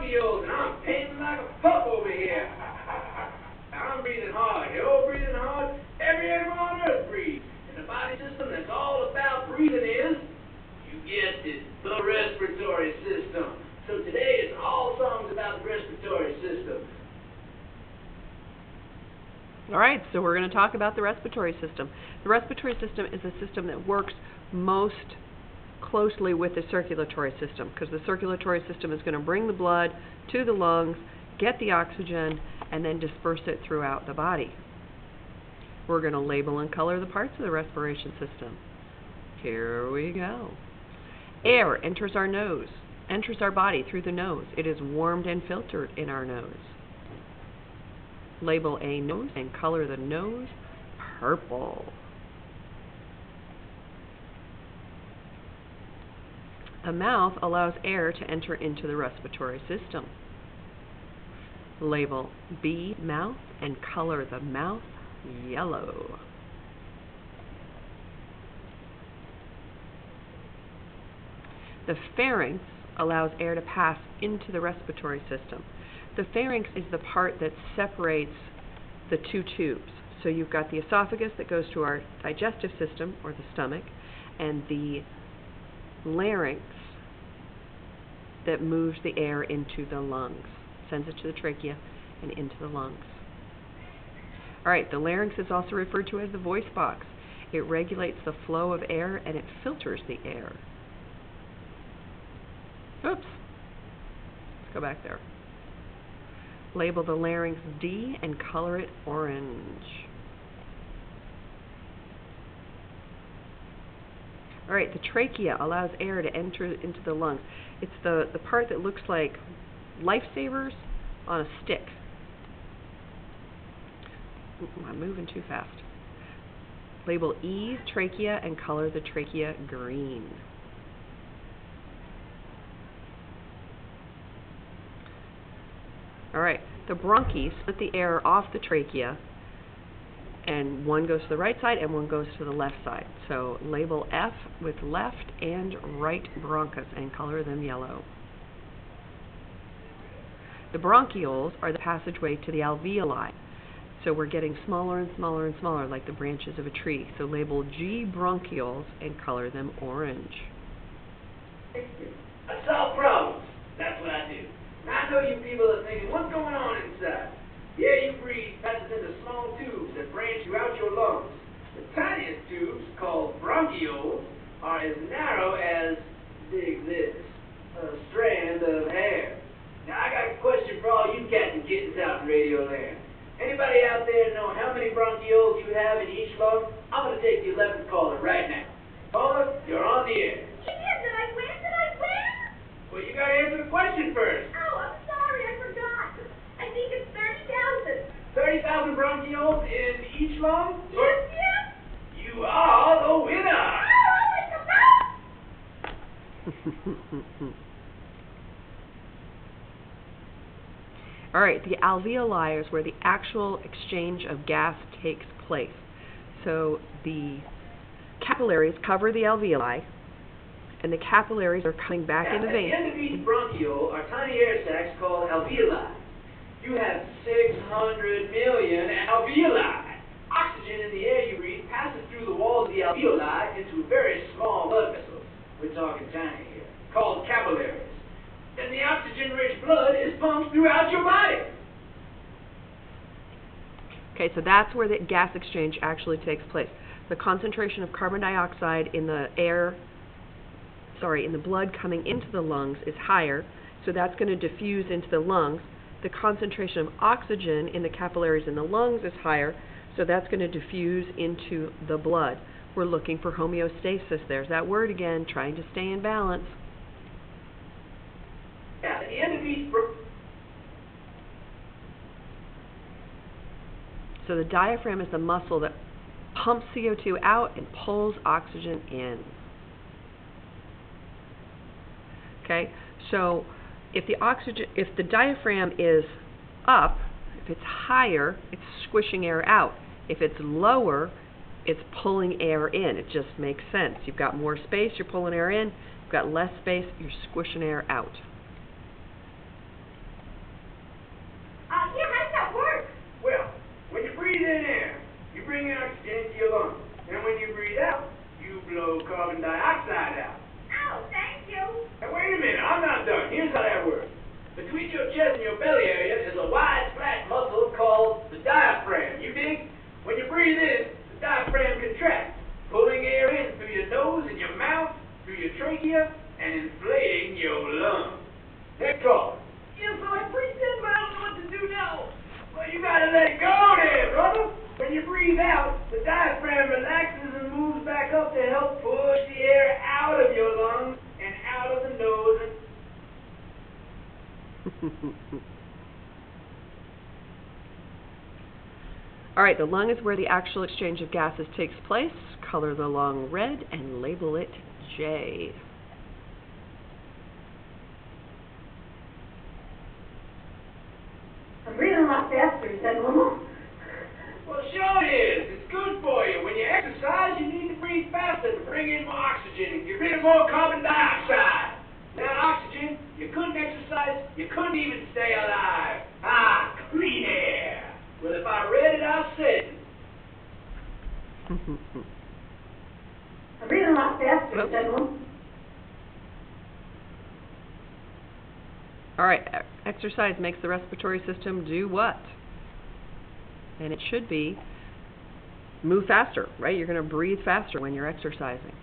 bronchioles, and I'm panting like a pup over here. I'm breathing hard. You're breathing hard. Every animal on earth breathes. And the body system that's all about breathing is, you guessed it, the respiratory system. So today it's all songs about the respiratory system. All right, so we're going to talk about the respiratory system. The respiratory system is a system that works most closely with the circulatory system, because the circulatory system is going to bring the blood to the lungs, get the oxygen, and then disperse it throughout the body. We're going to label and color the parts of the respiration system. Here we go. Air enters our nose, enters our body through the nose. It is warmed and filtered in our nose. Label a nose and color the nose purple. A mouth allows air to enter into the respiratory system. Label B, mouth, and color the mouth yellow. The pharynx allows air to pass into the respiratory system. The pharynx is the part that separates the two tubes. So you've got the esophagus that goes to our digestive system, or the stomach, and the larynx that moves the air into the lungs, sends it to the trachea and into the lungs. All right, the larynx is also referred to as the voice box. It regulates the flow of air and it filters the air. Oops. Let's go back there. Label the larynx D and color it orange. All right, the trachea allows air to enter into the lungs. It's the part that looks like lifesavers on a stick. I'm moving too fast. Label E, trachea, and color the trachea green. All right, the bronchi split the air off the trachea, and one goes to the right side and one goes to the left side. So label F with left and right bronchus and color them yellow. The bronchioles are the passageway to the alveoli. So we're getting smaller and smaller and smaller, like the branches of a tree. So label G bronchioles and color them orange. I solve problems. That's what I do. And I know you people are thinking, what's going on inside? Yeah, you breathe passes into small tubes that branch throughout your lungs. The tiniest tubes, called bronchioles, are as narrow as, dig this, a strand of hair. Now I got a question for all you cats and kittens out in Radio Land. Anybody out there know how many bronchioles you have in each lung? I'm going to take the 11th caller right now. Caller, you're on the air. Yeah, did I win? Did I win? Well, you got to answer the question first. Oh, I'm sorry, I forgot. I think it's 30,000. 30,000 bronchioles in each lung? Yes, yes. You are the winner. Oh, it's a bat. All right, the alveoli is where the actual exchange of gas takes place. So the capillaries cover the alveoli, and the capillaries are coming back into veins. At the end of each bronchiole are tiny air sacs called alveoli. You have 600 million alveoli. Oxygen in the air you breathe passes through the walls of the alveoli into very small blood vessels. We're talking tiny here, called capillaries. And the oxygen-rich blood is pumped throughout your body. Okay, so that's where the gas exchange actually takes place. The concentration of carbon dioxide in the in the blood coming into the lungs is higher, so that's going to diffuse into the lungs. The concentration of oxygen in the capillaries in the lungs is higher, so that's going to diffuse into the blood. We're looking for homeostasis. There's that word again, trying to stay in balance. At the end of each So the diaphragm is the muscle that pumps CO2 out and pulls oxygen in. Okay, so if the diaphragm is up, if it's higher, it's squishing air out. If it's lower, it's pulling air in. It just makes sense. You've got more space, you're pulling air in. You've got less space, you're squishing air out. carbon dioxide out. Oh, thank you. Now wait a minute, I'm not done. Here's how that works. Between your chest and your belly area is a wide, flat muscle called the diaphragm. You dig? When you breathe in, the diaphragm contracts, pulling air in through your nose and your mouth, through your trachea, and inflating your lungs. Next call. Yeah, so I breathe in, but I don't know what to do now. Well, you gotta let it go there, brother. When you breathe out, the diaphragm relaxes and moves back up to help push the air out of your lungs and out of the nose and... All right, the lung is where the actual exchange of gases takes place. Color the lung red and label it J. I'm breathing a lot faster, is that normal? Well, sure it is. It's good for you. When you exercise, you need to breathe faster to bring in more oxygen and get rid of more carbon dioxide. Without oxygen, you couldn't exercise, you couldn't even stay alive. Ah, clean air. Well, if I read it, I said it. I'm breathing a lot faster, is that normal? All right, exercise makes the respiratory system do what? And it should be move faster, right? You're going to breathe faster when you're exercising.